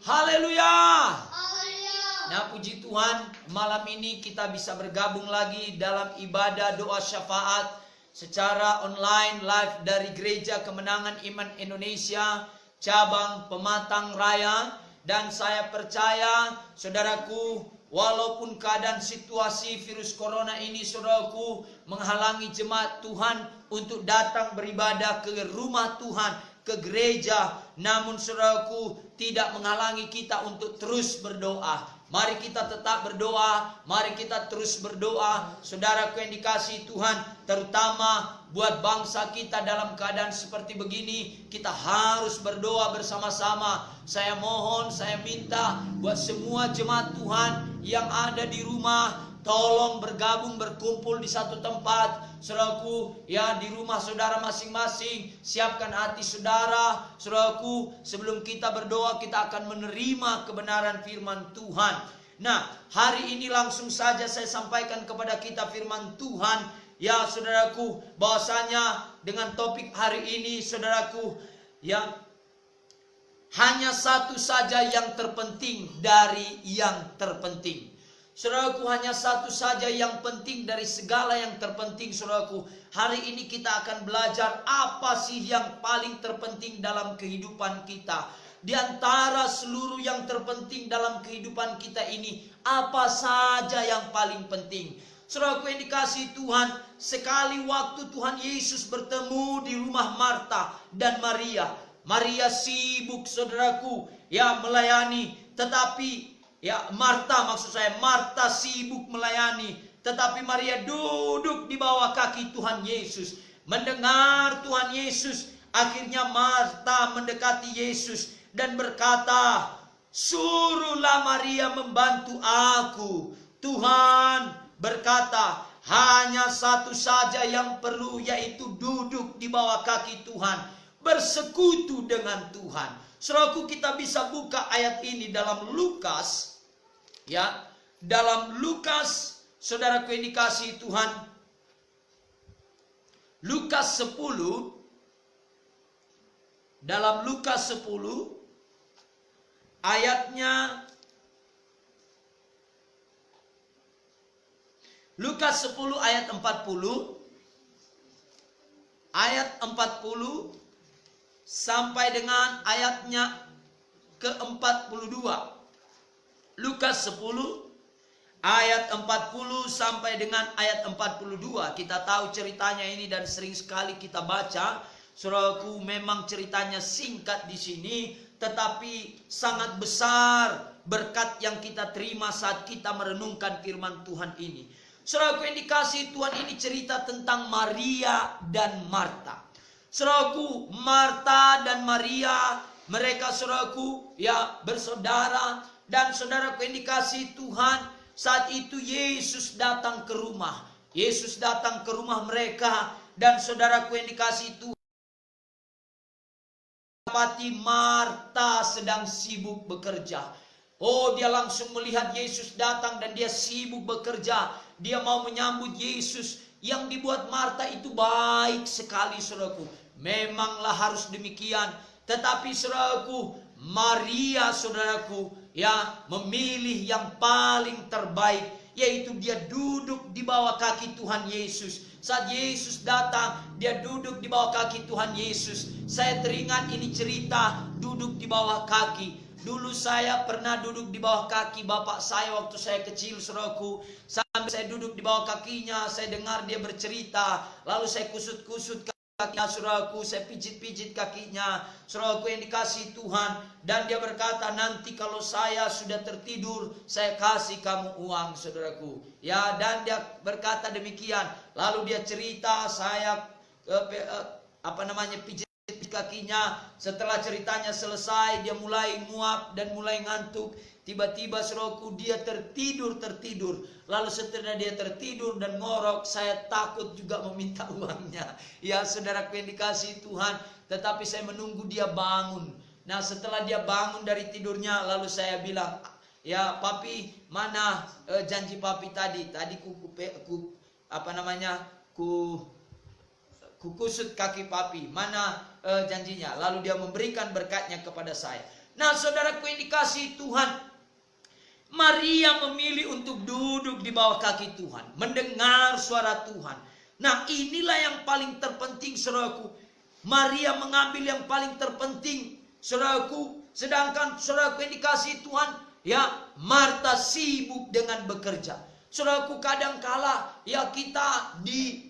Haleluya. Haleluya. Nah, puji Tuhan, malam ini kita bisa bergabung lagi dalam ibadah doa syafaat secara online live dari Gereja Kemenangan Iman Indonesia, cabang Pematang Raya. Dan saya percaya, saudaraku, walaupun keadaan situasi virus corona ini, saudaraku, menghalangi jemaat Tuhan untuk datang beribadah ke rumah Tuhan, ke gereja, namun saudaraku, tidak menghalangi kita untuk terus berdoa. Mari kita tetap berdoa, mari kita terus berdoa, saudaraku yang dikasihi Tuhan, terutama buat bangsa kita dalam keadaan seperti begini, kita harus berdoa bersama-sama. Saya mohon, saya minta buat semua jemaat Tuhan yang ada di rumah, tolong bergabung, berkumpul di satu tempat. Saudaraku, ya, di rumah saudara masing-masing, siapkan hati saudara. Saudaraku, sebelum kita berdoa, kita akan menerima kebenaran firman Tuhan. Nah, hari ini langsung saja saya sampaikan kepada kita firman Tuhan, ya saudaraku, bahwasanya dengan topik hari ini, saudaraku, ya, hanya satu saja yang terpenting dari yang terpenting. Saudaraku, hanya satu saja yang penting dari segala yang terpenting. Saudaraku, hari ini kita akan belajar apa sih yang paling terpenting dalam kehidupan kita. Di antara seluruh yang terpenting dalam kehidupan kita ini, apa saja yang paling penting? Saudaraku yang dikasihi Tuhan, sekali waktu Tuhan Yesus bertemu di rumah Marta dan Maria. Maria sibuk, saudaraku, ya, melayani, tetapi Marta sibuk melayani, tetapi Maria duduk di bawah kaki Tuhan Yesus, mendengar Tuhan Yesus. Akhirnya Marta mendekati Yesus dan berkata, "Suruhlah Maria membantu aku." Tuhan berkata, hanya satu saja yang perlu, yaitu duduk di bawah kaki Tuhan, bersekutu dengan Tuhan. Saudaraku, kita bisa buka ayat ini dalam Lukas, ya, dalam Lukas, saudaraku yang dikasihi Tuhan, Lukas 10, dalam Lukas 10, ayatnya, Lukas 10 ayat 40, ayat 40, sampai dengan ayatnya ke-42. Lukas 10 ayat 40 sampai dengan ayat 42. Kita tahu ceritanya ini dan sering sekali kita baca. Saudaraku, memang ceritanya singkat di sini, tetapi sangat besar berkat yang kita terima saat kita merenungkan firman Tuhan ini. Saudaraku yang dikasihi Tuhan, ini cerita tentang Maria dan Marta. Saudaraku, Marta dan Maria, mereka, saudaraku, ya, bersaudara. Dan saudaraku yang dikasihi Tuhan, saat itu Yesus datang ke rumah. Yesus datang ke rumah mereka. Dan saudaraku yang dikasihi Tuhan, dapati Marta sedang sibuk bekerja. Oh, dia langsung melihat Yesus datang dan dia sibuk bekerja. Dia mau menyambut Yesus. Yang dibuat Marta itu baik sekali, saudaraku. Memanglah harus demikian. Tetapi saudaraku, Maria, saudaraku, ya, memilih yang paling terbaik, yaitu dia duduk di bawah kaki Tuhan Yesus. Saat Yesus datang, dia duduk di bawah kaki Tuhan Yesus. Saya teringat ini cerita duduk di bawah kaki. Dulu saya pernah duduk di bawah kaki bapak saya waktu saya kecil, saudaraku. Sampai saya duduk di bawah kakinya, saya dengar dia bercerita. Lalu saya kusut-kusut kakinya, saudaraku, saya pijit-pijit kakinya, saudaraku yang dikasihi Tuhan. Dan dia berkata, nanti kalau saya sudah tertidur, saya kasih kamu uang, saudaraku. Ya, dan dia berkata demikian. Lalu dia cerita, saya pijit kakinya. Setelah ceritanya selesai, dia mulai muak dan mulai ngantuk. Tiba-tiba, saudaraku, dia tertidur. Lalu setelah dia tertidur dan ngorok, saya takut juga meminta uangnya. Ya, saudaraku yang dikasihi Tuhan, tetapi saya menunggu dia bangun. Nah, setelah dia bangun dari tidurnya, lalu saya bilang, "Ya, papi, mana janji papi tadi? Tadi ku kusut kaki papi. Mana janjinya?" Lalu dia memberikan berkatnya kepada saya. Nah, saudaraku yang dikasihi Tuhan, Maria memilih untuk duduk di bawah kaki Tuhan, mendengar suara Tuhan. Nah, inilah yang paling terpenting, saudaraku. Maria mengambil yang paling terpenting, saudaraku. Sedangkan saudaraku yang dikasihi Tuhan, ya, Marta sibuk dengan bekerja. Saudaraku, kadangkala ya kita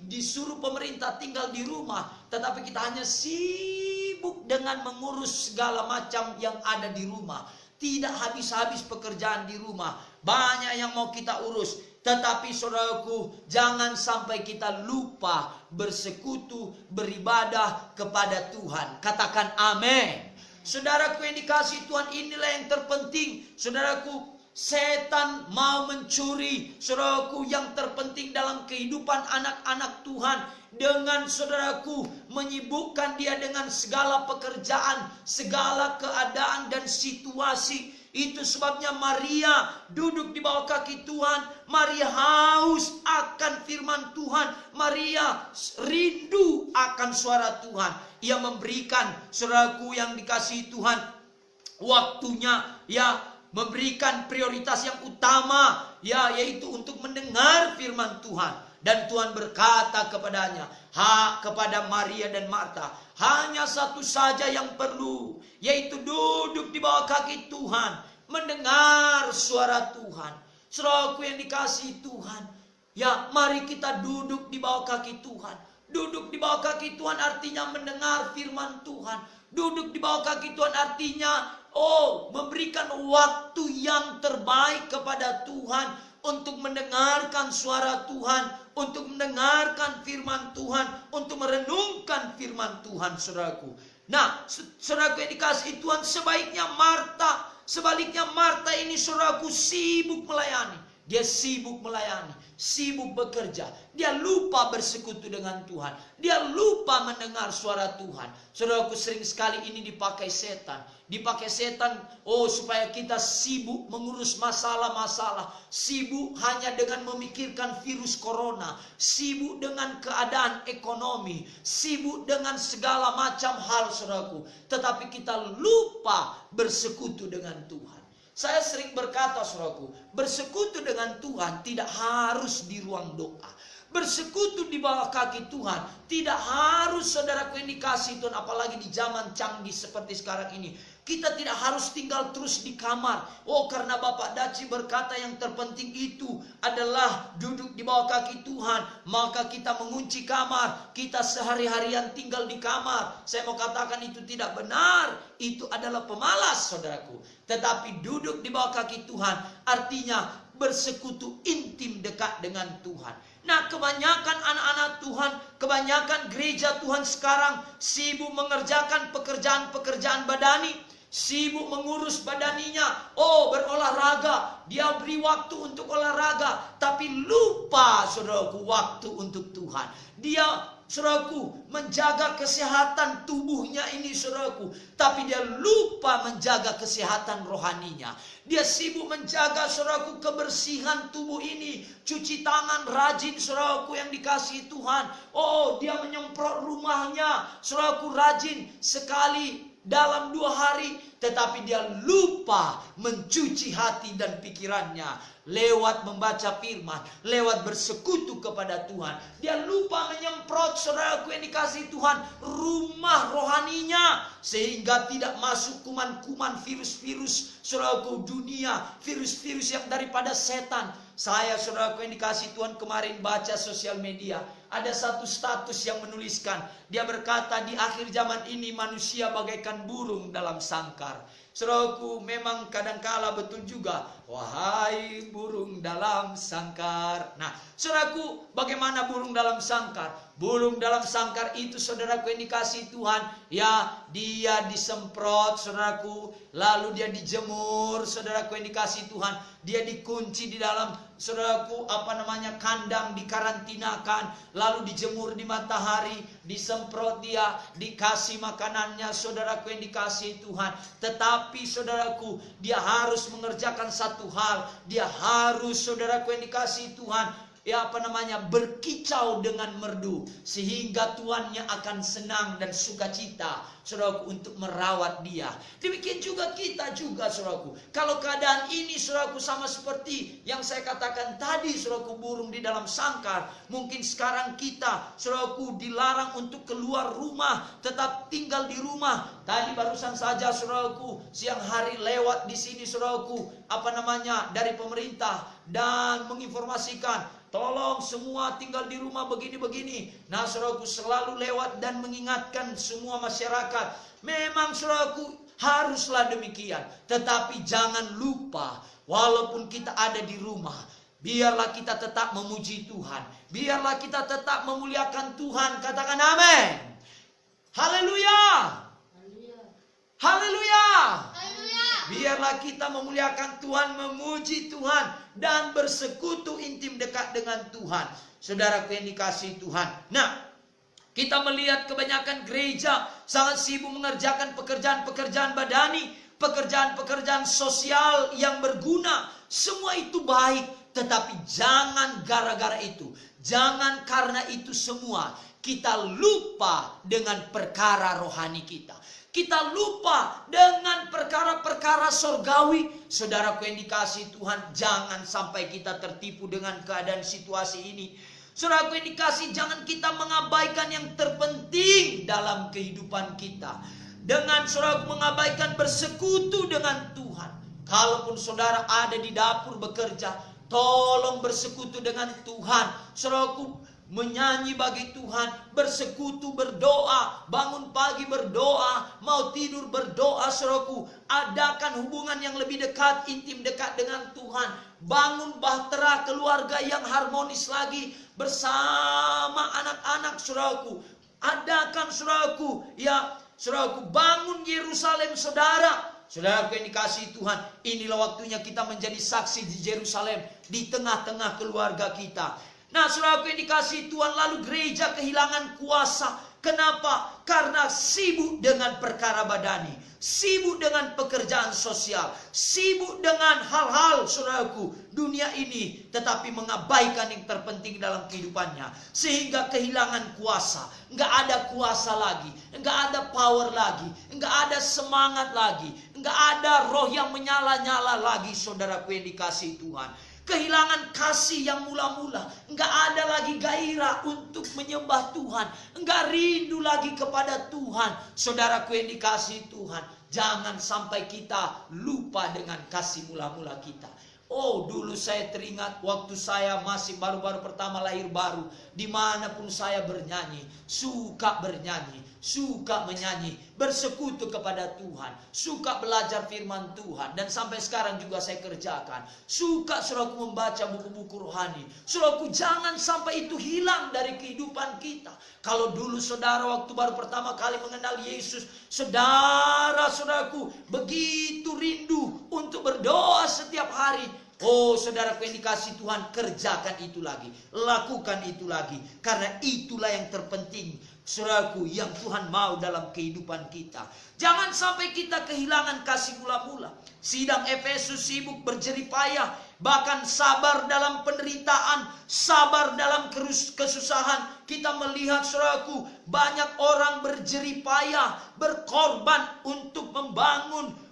disuruh pemerintah tinggal di rumah, tetapi kita hanya sibuk dengan mengurus segala macam yang ada di rumah. Tidak habis-habis pekerjaan di rumah. Banyak yang mau kita urus. Tetapi saudaraku, jangan sampai kita lupa bersekutu, beribadah kepada Tuhan. Katakan amin. Saudaraku yang dikasihi Tuhan, inilah yang terpenting. Saudaraku, setan mau mencuri, saudaraku, yang terpenting dalam kehidupan anak-anak Tuhan. Dengan saudaraku menyibukkan dia dengan segala pekerjaan, segala keadaan dan situasi. Itu sebabnya Maria duduk di bawah kaki Tuhan. Maria haus akan firman Tuhan. Maria rindu akan suara Tuhan. Ia memberikan, saudaraku yang dikasihi Tuhan, waktunya, ya, memberikan prioritas yang utama, ya, yaitu untuk mendengar firman Tuhan. Dan Tuhan berkata kepadanya, kepada Maria dan Marta, hanya satu saja yang perlu, yaitu duduk di bawah kaki Tuhan, mendengar suara Tuhan. Saudaraku yang dikasihi Tuhan, ya, mari kita duduk di bawah kaki Tuhan. Duduk di bawah kaki Tuhan artinya mendengar firman Tuhan. Duduk di bawah kaki Tuhan artinya, memberikan waktu yang terbaik kepada Tuhan, untuk mendengarkan suara Tuhan, untuk mendengarkan firman Tuhan, untuk merenungkan firman Tuhan, saudaraku. Nah, saudaraku yang dikasihi Tuhan, sebaliknya Marta ini, saudaraku, sibuk melayani. Dia sibuk melayani, sibuk bekerja. Dia lupa bersekutu dengan Tuhan. Dia lupa mendengar suara Tuhan. Saudaraku, sering sekali ini dipakai setan. Dipakai setan, supaya kita sibuk mengurus masalah-masalah. Sibuk hanya dengan memikirkan virus corona. Sibuk dengan keadaan ekonomi. Sibuk dengan segala macam hal, saudaraku. Tetapi kita lupa bersekutu dengan Tuhan. Saya sering berkata, saudaraku, bersekutu dengan Tuhan tidak harus di ruang doa. Bersekutu di bawah kaki Tuhan tidak harus, saudaraku yang dikasihi Tuhan, apalagi di zaman canggih seperti sekarang ini. Kita tidak harus tinggal terus di kamar. Karena Bapak Daci berkata yang terpenting itu adalah duduk di bawah kaki Tuhan, maka kita mengunci kamar. Kita sehari-harian tinggal di kamar. Saya mau katakan itu tidak benar. Itu adalah pemalas, saudaraku. Tetapi duduk di bawah kaki Tuhan artinya bersekutu intim dekat dengan Tuhan. Nah, kebanyakan anak-anak Tuhan, kebanyakan gereja Tuhan sekarang sibuk mengerjakan pekerjaan-pekerjaan badani, sibuk mengurus badaninya, berolahraga, dia beri waktu untuk olahraga, tapi lupa, saudaraku, waktu untuk Tuhan. Dia, saudaraku, menjaga kesehatan tubuhnya ini, saudaraku, tapi dia lupa menjaga kesehatan rohaninya. Dia sibuk menjaga, saudaraku, kebersihan tubuh ini, cuci tangan rajin, saudaraku yang dikasihi Tuhan. Dia menyemprot rumahnya, saudaraku, rajin sekali dalam 2 hari, tetapi dia lupa mencuci hati dan pikirannya lewat membaca firman, lewat bersekutu kepada Tuhan. Dia lupa menyemprot, saudaraku yang dikasihi Tuhan, rumah rohaninya, sehingga tidak masuk kuman-kuman, virus-virus, saudaraku, dunia, virus-virus yang daripada setan. Saya, saudaraku yang dikasihi Tuhan, kemarin baca sosial media, ada satu status yang menuliskan, dia berkata, di akhir zaman ini manusia bagaikan burung dalam sangkar. Saudaraku, memang kadangkala betul juga, wahai burung dalam sangkar. Nah, saudaraku, bagaimana burung dalam sangkar? Burung dalam sangkar itu, saudaraku yang dikasihi Tuhan, ya, dia disemprot, saudaraku, lalu dia dijemur, saudaraku yang dikasihi Tuhan, dia dikunci di dalam, saudaraku, kandang, dikarantinakan, lalu dijemur di matahari, disemprot dia, dikasih makanannya, saudaraku yang dikasihi Tuhan. Tetapi, saudaraku, dia harus mengerjakan satu hal, dia harus, saudaraku yang dikasihi Tuhan, berkicau dengan merdu, sehingga tuannya akan senang dan sukacita, saudaraku, untuk merawat dia. Demikian juga kita juga, saudaraku. Kalau keadaan ini, saudaraku, sama seperti yang saya katakan tadi, saudaraku, burung di dalam sangkar. Mungkin sekarang kita, saudaraku, dilarang untuk keluar rumah, tetap tinggal di rumah. Tadi barusan saja, saudaraku, siang hari lewat di sini, saudaraku, dari pemerintah dan menginformasikan, tolong semua tinggal di rumah begini-begini. Nah, saudaraku, selalu lewat dan mengingatkan semua masyarakat. Memang, saudaraku, haruslah demikian. Tetapi jangan lupa, walaupun kita ada di rumah, biarlah kita tetap memuji Tuhan. Biarlah kita tetap memuliakan Tuhan. Katakan amin. Haleluya. Haleluya. Biarlah kita memuliakan Tuhan, memuji Tuhan, dan bersekutu intim dekat dengan Tuhan. Saudaraku yang dikasihi Tuhan. Nah, kita melihat kebanyakan gereja sangat sibuk mengerjakan pekerjaan-pekerjaan badani, pekerjaan-pekerjaan sosial yang berguna. Semua itu baik, tetapi jangan gara-gara itu. Jangan karena itu semua kita lupa dengan perkara rohani kita. Kita lupa dengan perkara-perkara sorgawi. Saudaraku yang dikasihi Tuhan, jangan sampai kita tertipu dengan keadaan situasi ini. Saudaraku yang dikasihi, jangan kita mengabaikan yang terpenting dalam kehidupan kita. Dengan saudaraku mengabaikan bersekutu dengan Tuhan. Kalaupun saudara ada di dapur bekerja, tolong bersekutu dengan Tuhan. Saudaraku, menyanyi bagi Tuhan, bersekutu, berdoa, bangun pagi berdoa, mau tidur berdoa, saudaraku. Adakan hubungan yang lebih dekat, intim dekat dengan Tuhan. Bangun bahtera keluarga yang harmonis lagi bersama anak-anak, saudaraku. Adakan, saudaraku, saudaraku, bangun Yerusalem, saudara. Saudaraku yang dikasihi Tuhan, inilah waktunya kita menjadi saksi di Yerusalem, di tengah-tengah keluarga kita. Nah, saudaraku yang dikasihi Tuhan, lalu gereja kehilangan kuasa. Kenapa? Karena sibuk dengan perkara badani, sibuk dengan pekerjaan sosial, sibuk dengan hal-hal, saudaraku, dunia ini, tetapi mengabaikan yang terpenting dalam kehidupannya, sehingga kehilangan kuasa. Enggak ada kuasa lagi, enggak ada power lagi, enggak ada semangat lagi, enggak ada roh yang menyala-nyala lagi, saudaraku yang dikasihi Tuhan. Kehilangan kasih yang mula-mula. Enggak ada lagi gairah untuk menyembah Tuhan. Enggak rindu lagi kepada Tuhan. Saudaraku yang dikasihi Tuhan, jangan sampai kita lupa dengan kasih mula-mula kita. Oh, dulu saya teringat waktu saya masih baru-baru pertama lahir baru. Dimanapun saya bernyanyi, suka bernyanyi, suka menyanyi, bersekutu kepada Tuhan, suka belajar firman Tuhan, dan sampai sekarang juga saya kerjakan. Suka, saudaraku, membaca buku-buku rohani. Saudaraku, jangan sampai itu hilang dari kehidupan kita. Kalau dulu saudara waktu baru pertama kali mengenal Yesus, saudaraku, begitu rindu untuk berdoa setiap hari. Oh, saudaraku yang dikasihi Tuhan, kerjakan itu lagi, lakukan itu lagi, karena itulah yang terpenting, saudaraku, yang Tuhan mau dalam kehidupan kita. Jangan sampai kita kehilangan kasih mula-mula. Sidang Efesus sibuk berjerih payah, bahkan sabar dalam penderitaan, sabar dalam kesusahan. Kita melihat, saudaraku, banyak orang berjerih payah, berkorban untuk membangun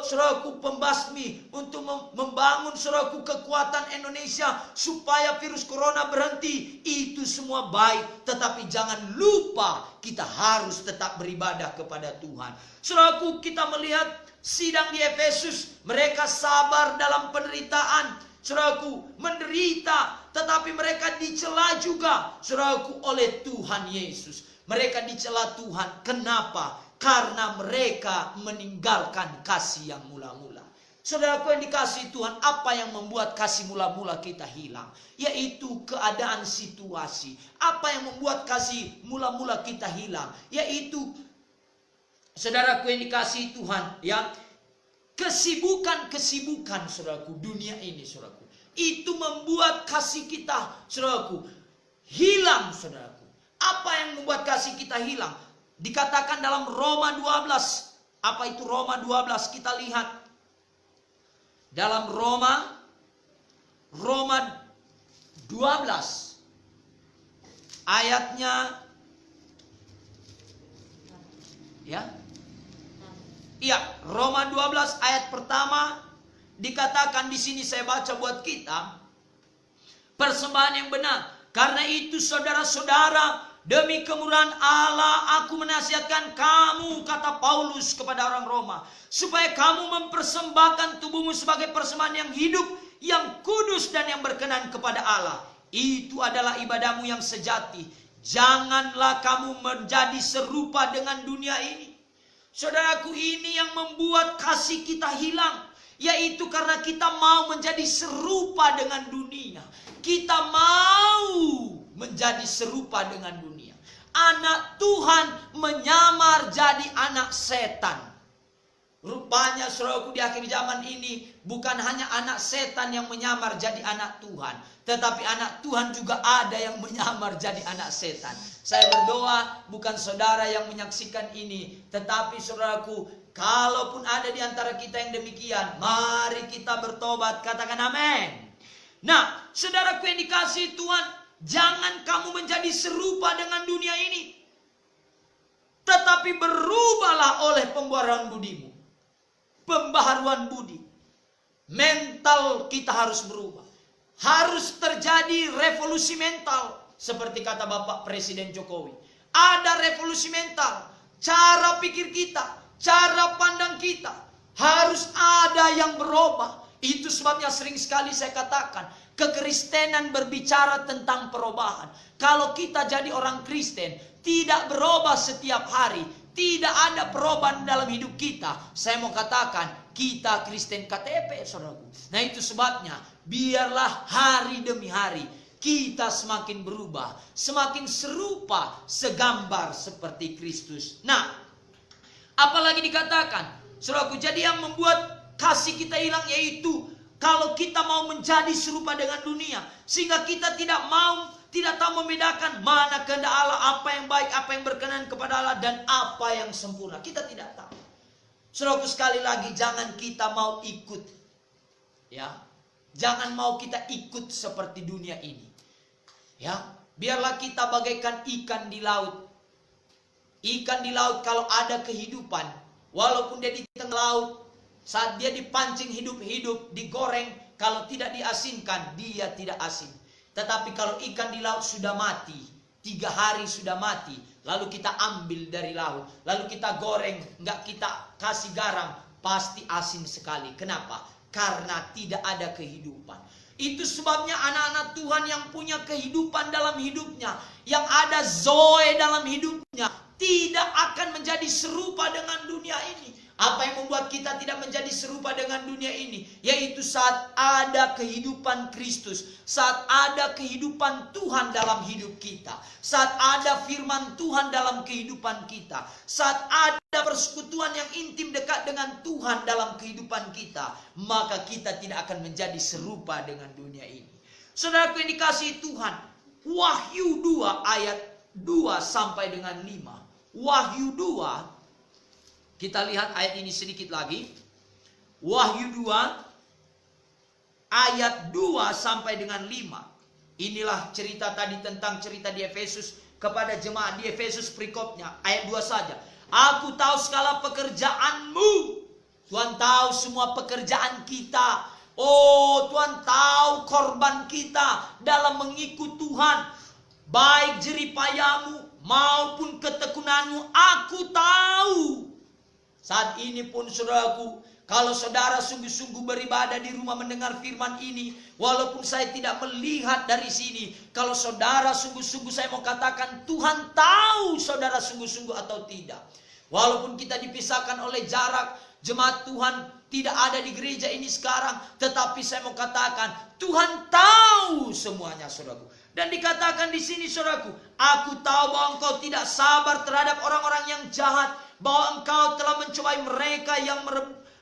saudaraku, pembasmi, untuk membangun, saudaraku, kekuatan Indonesia supaya virus corona berhenti. Itu semua baik, tetapi jangan lupa kita harus tetap beribadah kepada Tuhan. Saudaraku, kita melihat sidang di Efesus, mereka sabar dalam penderitaan. Saudaraku, menderita, tetapi mereka dicela juga, saudaraku, oleh Tuhan Yesus. Mereka dicela Tuhan. Kenapa? Karena mereka meninggalkan kasih yang mula-mula. Saudaraku yang dikasihi Tuhan, apa yang membuat kasih mula-mula kita hilang? Yaitu keadaan situasi. Apa yang membuat kasih mula-mula kita hilang? Yaitu, saudaraku yang dikasihi Tuhan, kesibukan-kesibukan, saudaraku, dunia ini, saudaraku. Itu membuat kasih kita, saudaraku, hilang, saudaraku. Apa yang membuat kasih kita hilang? Dikatakan dalam Roma 12. Apa itu Roma 12? Kita lihat. Dalam Roma 12. Ayatnya ya. Iya, Roma 12 ayat pertama dikatakan di sini, saya baca buat kita. Persembahan yang benar. Karena itu saudara-saudara, demi kemurahan Allah aku menasihatkan kamu, kata Paulus kepada orang Roma, supaya kamu mempersembahkan tubuhmu sebagai persembahan yang hidup, yang kudus dan yang berkenan kepada Allah. Itu adalah ibadahmu yang sejati. Janganlah kamu menjadi serupa dengan dunia ini. Saudaraku, ini yang membuat kasih kita hilang, yaitu karena kita mau menjadi serupa dengan dunia. Kita mau menjadi serupa dengan dunia. Anak Tuhan menyamar jadi anak setan. Rupanya saudaraku, di akhir zaman ini bukan hanya anak setan yang menyamar jadi anak Tuhan, tetapi anak Tuhan juga ada yang menyamar jadi anak setan. Saya berdoa bukan saudara yang menyaksikan ini, tetapi saudaraku, kalaupun ada di antara kita yang demikian, mari kita bertobat, katakan amin. Nah, saudaraku yang dikasihi Tuhan, jangan kamu menjadi serupa dengan dunia ini, tetapi berubahlah oleh pembaharuan budimu. Pembaharuan budi. Mental kita harus berubah. Harus terjadi revolusi mental. Seperti kata Bapak Presiden Jokowi. Ada revolusi mental. Cara pikir kita, cara pandang kita, harus ada yang berubah. Itu sebabnya sering sekali saya katakan, kekristenan berbicara tentang perubahan. Kalau kita jadi orang Kristen, tidak berubah setiap hari, tidak ada perubahan dalam hidup kita, saya mau katakan, kita Kristen KTP, saudaraku. Nah, itu sebabnya, biarlah hari demi hari, kita semakin berubah, semakin serupa, segambar seperti Kristus. Nah, apalagi dikatakan, saudaraku, jadi yang membuat kasih kita hilang yaitu kalau kita mau menjadi serupa dengan dunia, sehingga kita tidak tahu membedakan mana kehendak Allah, apa yang baik, apa yang berkenan kepada Allah, dan apa yang sempurna. Kita tidak tahu. Saudaraku, sekali lagi, jangan kita mau ikut, ya, jangan mau kita ikut seperti dunia ini, ya. Biarlah kita bagaikan ikan di laut. Ikan di laut kalau ada kehidupan, walaupun dia di tengah laut, saat dia dipancing hidup-hidup, digoreng, kalau tidak diasinkan, dia tidak asin. Tetapi kalau ikan di laut sudah mati, 3 hari sudah mati, lalu kita ambil dari laut, lalu kita goreng, nggak kita kasih garam, pasti asin sekali. Kenapa? Karena tidak ada kehidupan. Itu sebabnya anak-anak Tuhan yang punya kehidupan dalam hidupnya, yang ada zoe dalam hidupnya, tidak akan menjadi serupa dengan dunia ini. Apa yang membuat kita tidak menjadi serupa dengan dunia ini? Yaitu saat ada kehidupan Kristus, saat ada kehidupan Tuhan dalam hidup kita, saat ada firman Tuhan dalam kehidupan kita, saat ada persekutuan yang intim dekat dengan Tuhan dalam kehidupan kita, maka kita tidak akan menjadi serupa dengan dunia ini. Saudaraku yang dikasihi Tuhan, Wahyu 2 ayat 2 sampai dengan 5. Wahyu 2, kita lihat ayat ini sedikit lagi. Wahyu 2 ayat 2 sampai dengan 5. Inilah cerita tadi tentang cerita di Efesus kepada jemaat di Efesus perikopnya. Ayat 2 saja. Aku tahu segala pekerjaanmu. Tuhan tahu semua pekerjaan kita. Oh, Tuhan tahu korban kita dalam mengikut Tuhan. Baik jeripayamu maupun ketekunanmu, aku tahu. Saat ini pun saudaraku, kalau saudara sungguh-sungguh beribadah di rumah mendengar firman ini, walaupun saya tidak melihat dari sini, kalau saudara sungguh-sungguh, saya mau katakan Tuhan tahu saudara sungguh-sungguh atau tidak. Walaupun kita dipisahkan oleh jarak, jemaat Tuhan tidak ada di gereja ini sekarang, tetapi saya mau katakan Tuhan tahu semuanya, saudaraku. Dan dikatakan di sini, saudaraku, aku tahu bahwa engkau tidak sabar terhadap orang-orang yang jahat, bahwa engkau telah mencobai mereka yang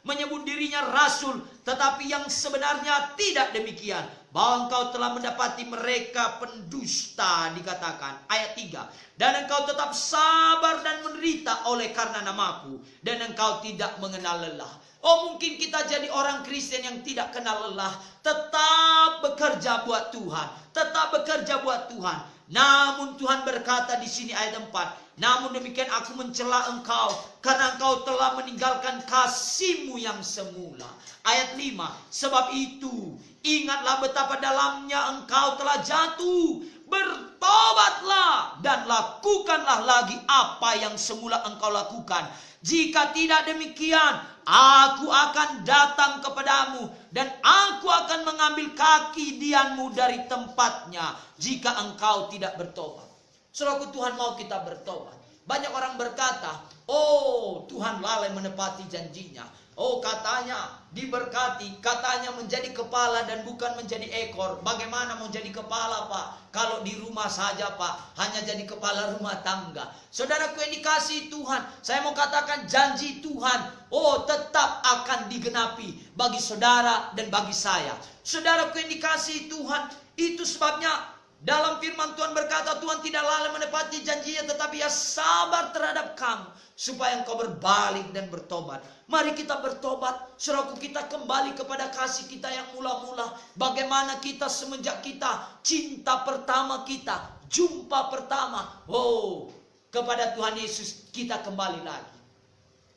menyebut dirinya rasul, tetapi yang sebenarnya tidak demikian. Bahwa engkau telah mendapati mereka pendusta, dikatakan. Ayat 3. Dan engkau tetap sabar dan menderita oleh karena namaku, dan engkau tidak mengenal lelah. Oh, mungkin kita jadi orang Kristen yang tidak kenal lelah, tetap bekerja buat Tuhan, tetap bekerja buat Tuhan. Namun Tuhan berkata di sini ayat 4, namun demikian aku mencela engkau karena engkau telah meninggalkan kasihmu yang semula. Ayat 5, sebab itu ingatlah betapa dalamnya engkau telah jatuh. Bertobatlah dan lakukanlah lagi apa yang semula engkau lakukan. Jika tidak demikian, aku akan datang kepadamu dan aku akan mengambil kaki dianmu dari tempatnya jika engkau tidak bertobat. Saudaraku, Tuhan mau kita bertobat. Banyak orang berkata, oh Tuhan lalai menepati janjinya. Oh, katanya diberkati, katanya menjadi kepala dan bukan menjadi ekor. Bagaimana mau jadi kepala, Pak? Kalau di rumah saja, Pak, hanya jadi kepala rumah tangga. Saudaraku yang dikasihi Tuhan, saya mau katakan janji Tuhan, oh tetap akan digenapi bagi saudara dan bagi saya. Saudaraku yang dikasihi Tuhan, itu sebabnya dalam firman Tuhan berkata, Tuhan tidak lalai menepati janjinya, tetapi ia sabar terhadap kamu, supaya engkau berbalik dan bertobat. Mari kita bertobat, saudaraku, kita kembali kepada kasih kita yang mula-mula. Bagaimana kita semenjak kita cinta pertama kita, jumpa pertama, oh kepada Tuhan Yesus kita kembali lagi.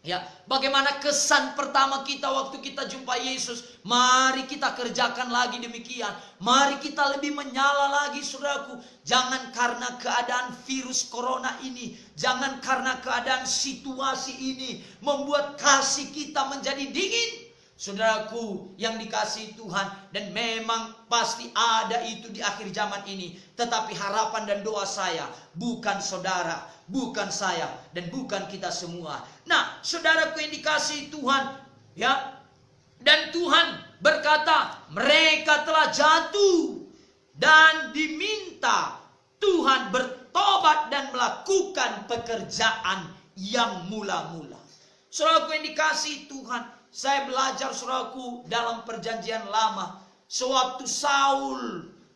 Ya, bagaimana kesan pertama kita waktu kita jumpa Yesus? Mari kita kerjakan lagi demikian. Mari kita lebih menyala lagi, saudaraku. Jangan karena keadaan virus corona ini, jangan karena keadaan situasi ini membuat kasih kita menjadi dingin. Saudaraku yang dikasihi Tuhan, dan memang pasti ada itu di akhir zaman ini. Tetapi harapan dan doa saya, bukan saudara, bukan saya, dan bukan kita semua. Nah, saudaraku yang dikasihi Tuhan, ya, dan Tuhan berkata, mereka telah jatuh dan diminta Tuhan bertobat dan melakukan pekerjaan yang mula-mula. Saudaraku yang dikasihi Tuhan, saya belajar, saudaraku, dalam perjanjian lama, sewaktu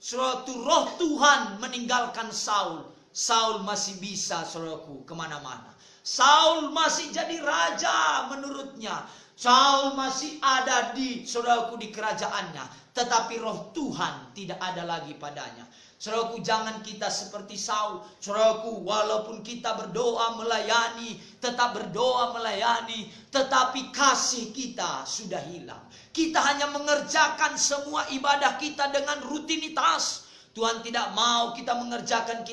sewaktu roh Tuhan meninggalkan Saul, Saul masih bisa, saudaraku, kemana-mana. Saul masih jadi raja menurutnya. Saul masih ada di, saudaraku, di kerajaannya. Tetapi roh Tuhan tidak ada lagi padanya. Saudaraku, jangan kita seperti Saul. Saudaraku, walaupun kita berdoa melayani, tetap berdoa melayani, tetapi kasih kita sudah hilang. Kita hanya mengerjakan semua ibadah kita dengan rutinitas. Tuhan tidak mau kita mengerjakan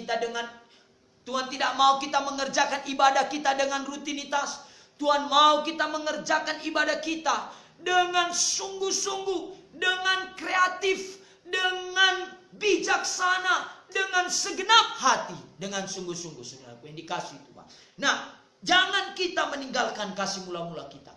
ibadah kita dengan rutinitas. Tuhan mau kita mengerjakan ibadah kita dengan sungguh-sungguh, dengan kreatif, dengan bijaksana, dengan segenap hati, dengan sungguh-sungguh, saudaraku yang dikasihi Tuhan. Nah, jangan kita meninggalkan kasih mula-mula kita.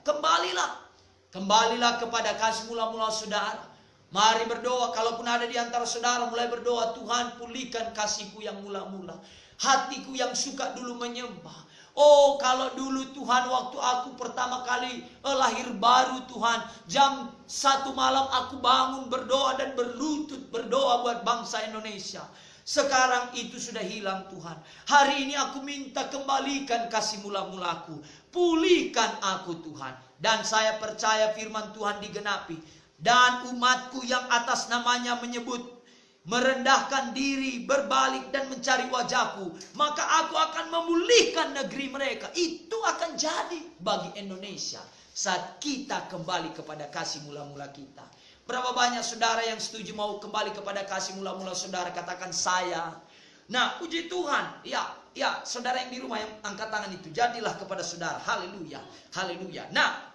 Kembalilah kepada kasih mula-mula saudara. Mari berdoa, kalaupun ada di antara saudara mulai berdoa, Tuhan pulihkan kasihku yang mula-mula, hatiku yang suka dulu menyembah. Oh, kalau dulu Tuhan, waktu aku pertama kali lahir baru Tuhan, jam 1 malam aku bangun berdoa dan berlutut berdoa buat bangsa Indonesia. Sekarang itu sudah hilang Tuhan. Hari ini aku minta kembalikan kasih mula-mulaku. Pulihkan aku Tuhan. Dan saya percaya firman Tuhan digenapi. Dan umatku yang atas namanya menyebut, merendahkan diri, berbalik dan mencari wajahku, maka aku akan memulihkan negeri mereka. Itu akan jadi bagi Indonesia saat kita kembali kepada kasih mula-mula kita. Berapa banyak saudara yang setuju mau kembali kepada kasih mula-mula saudara? Katakan saya. Nah, puji Tuhan. Ya, saudara yang di rumah yang angkat tangan itu, jadilah kepada saudara. Haleluya, haleluya. Nah,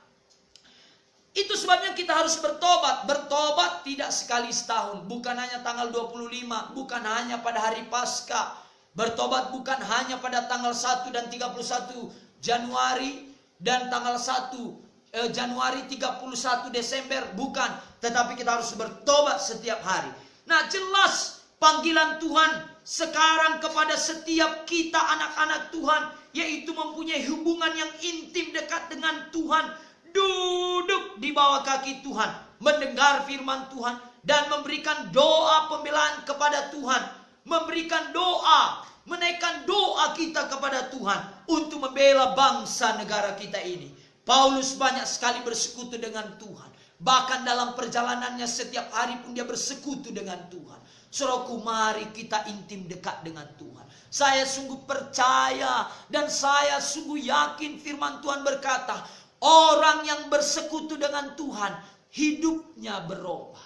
itu sebabnya kita harus bertobat. Bertobat tidak sekali setahun. Bukan hanya tanggal 25. Bukan hanya pada hari Paskah. Bertobat bukan hanya pada tanggal 1 dan 31 Januari. Dan tanggal 1 Januari 31 Desember. Bukan. Tetapi kita harus bertobat setiap hari. Nah, jelas panggilan Tuhan sekarang kepada setiap kita anak-anak Tuhan. Yaitu mempunyai hubungan yang intim dekat dengan Tuhan. duduk di bawah kaki Tuhan, mendengar firman Tuhan, dan memberikan doa pembelaan kepada Tuhan, memberikan doa, menaikkan doa kita kepada Tuhan untuk membela bangsa negara kita ini. Paulus banyak sekali bersekutu dengan Tuhan. Bahkan dalam perjalanannya setiap hari pun dia bersekutu dengan Tuhan. Saudaraku, mari kita intim dekat dengan Tuhan. Saya sungguh percaya dan saya sungguh yakin firman Tuhan berkata, orang yang bersekutu dengan Tuhan, hidupnya berubah.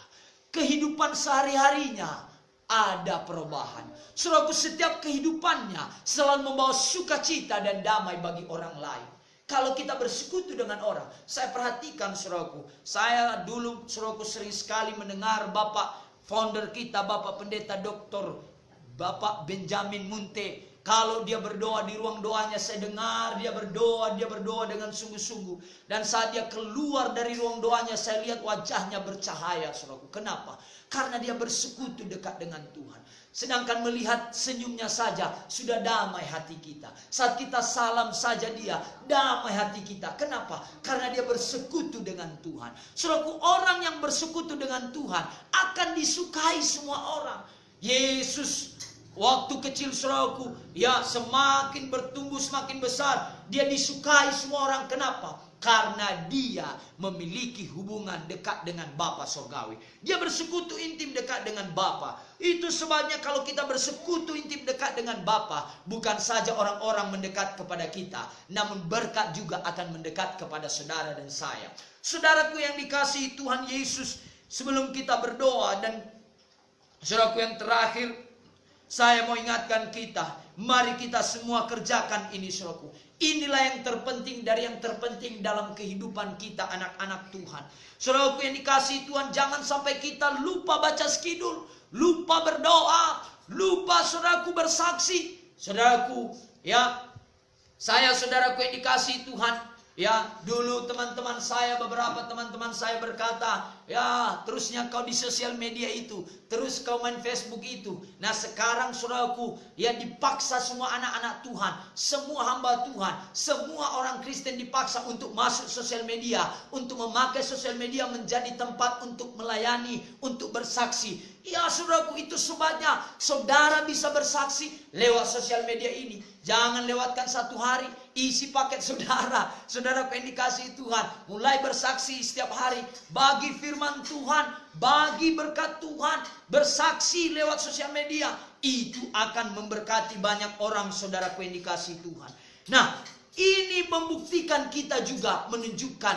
Kehidupan sehari-harinya ada perubahan. Saudaraku, setiap kehidupannya selalu membawa sukacita dan damai bagi orang lain. Kalau kita bersekutu dengan orang, saya perhatikan saudaraku, saya dulu saudaraku sering sekali mendengar Bapak founder kita, Bapak Pendeta Dr. Bapak Benjamin Munte. Kalau dia berdoa di ruang doanya, saya dengar dia berdoa dengan sungguh-sungguh. Dan saat dia keluar dari ruang doanya, saya lihat wajahnya bercahaya, saudaraku. Kenapa? Karena dia bersekutu dekat dengan Tuhan. Sedangkan melihat senyumnya saja, sudah damai hati kita. Saat kita salam saja dia, damai hati kita. Kenapa? Karena dia bersekutu dengan Tuhan. Saudaraku, orang yang bersekutu dengan Tuhan akan disukai semua orang. Yesus waktu kecil saudaraku, ya semakin bertumbuh semakin besar, dia disukai semua orang. Kenapa? Karena dia memiliki hubungan dekat dengan Bapa Surgawi. Dia bersekutu intim dekat dengan Bapa. Itu sebabnya kalau kita bersekutu intim dekat dengan Bapa, bukan saja orang-orang mendekat kepada kita, namun berkat juga akan mendekat kepada saudara dan saya. Saudaraku yang dikasihi Tuhan Yesus, sebelum kita berdoa dan saudaraku yang terakhir, saya mau ingatkan kita, mari kita semua kerjakan ini saudaraku. Inilah yang terpenting dari yang terpenting dalam kehidupan kita anak-anak Tuhan. Saudaraku yang dikasihi Tuhan, jangan sampai kita lupa baca skidul, lupa berdoa, lupa saudaraku bersaksi. Saudaraku, ya, saya saudaraku yang dikasihi Tuhan, ya, dulu teman-teman saya, beberapa teman-teman saya berkata, ya, terusnya kau di sosial media itu, terus kau main Facebook itu. Nah sekarang saudaraku, ya dipaksa semua anak-anak Tuhan, semua hamba Tuhan, semua orang Kristen dipaksa untuk masuk sosial media, untuk memakai sosial media menjadi tempat untuk melayani, untuk bersaksi. Ya saudaraku, itu sebabnya saudara bisa bersaksi lewat sosial media ini. Jangan lewatkan satu hari, isi paket saudara. Saudaraku yang dikasihi Tuhan, mulai bersaksi setiap hari bagi firman Tuhan, bagi berkat Tuhan. Bersaksi lewat sosial media, itu akan memberkati banyak orang, saudaraku yang dikasihi Tuhan. Nah, ini membuktikan kita juga menunjukkan,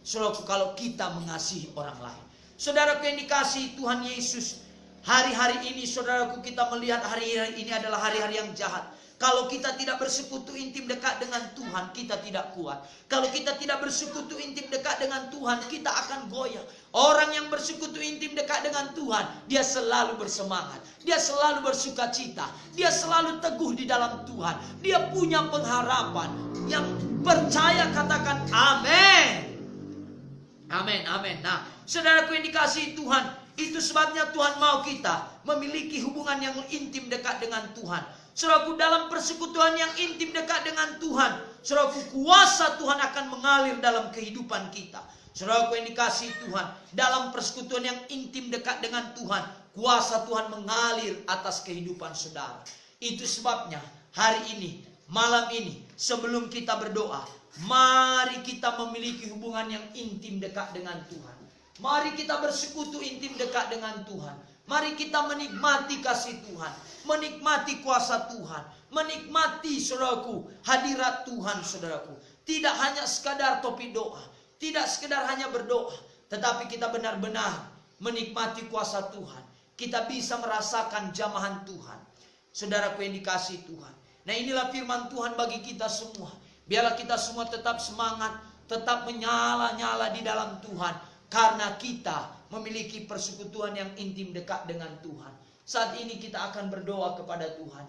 saudaraku, kalau kita mengasihi orang lain. Saudaraku yang dikasihi Tuhan Yesus, hari-hari ini saudaraku kita melihat hari-hari ini adalah hari-hari yang jahat. Kalau kita tidak bersekutu intim dekat dengan Tuhan, kita tidak kuat. Kalau kita tidak bersekutu intim dekat dengan Tuhan, kita akan goyah. Orang yang bersekutu intim dekat dengan Tuhan, dia selalu bersemangat, dia selalu bersuka cita, dia selalu teguh di dalam Tuhan. Dia punya pengharapan. Yang percaya katakan amin. Amin, amin. Nah, saudaraku yang dikasihi Tuhan, itu sebabnya Tuhan mau kita memiliki hubungan yang intim dekat dengan Tuhan. Saudaraku, dalam persekutuan yang intim dekat dengan Tuhan, saudaraku, kuasa Tuhan akan mengalir dalam kehidupan kita. Saudaraku yang dikasihi Tuhan, dalam persekutuan yang intim dekat dengan Tuhan, kuasa Tuhan mengalir atas kehidupan saudara. Itu sebabnya hari ini, malam ini, sebelum kita berdoa, mari kita memiliki hubungan yang intim dekat dengan Tuhan. Mari kita bersekutu intim dekat dengan Tuhan. Mari kita menikmati kasih Tuhan, menikmati kuasa Tuhan, menikmati saudaraku hadirat Tuhan saudaraku. Tidak hanya sekadar topik doa, tidak sekadar hanya berdoa, tetapi kita benar-benar menikmati kuasa Tuhan. Kita bisa merasakan jamahan Tuhan. Saudaraku yang dikasihi Tuhan. Nah, inilah firman Tuhan bagi kita semua. Biarlah kita semua tetap semangat, tetap menyala-nyala di dalam Tuhan. Karena kita memiliki persekutuan yang intim dekat dengan Tuhan. Saat ini kita akan berdoa kepada Tuhan.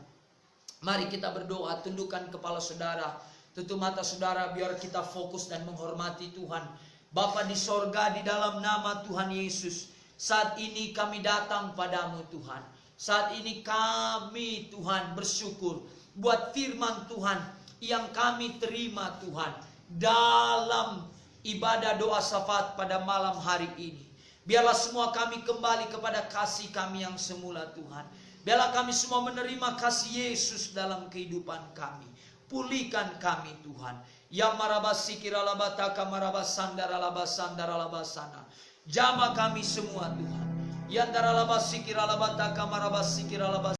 Mari kita berdoa, tundukkan kepala saudara, tutup mata saudara, biar kita fokus dan menghormati Tuhan. Bapa di sorga, di dalam nama Tuhan Yesus, saat ini kami datang padamu Tuhan. Saat ini kami Tuhan bersyukur buat firman Tuhan yang kami terima Tuhan. Dalam ibadah doa syafaat pada malam hari ini. Biarlah semua kami kembali kepada kasih kami yang semula Tuhan. Biarlah kami semua menerima kasih Yesus dalam kehidupan kami. Pulihkan kami Tuhan. Ya marabasiki ralabataka marabasandara labasandara labasana. Jamah kami semua Tuhan. Ya daralabasiki ralabataka marabasiki ralabasana.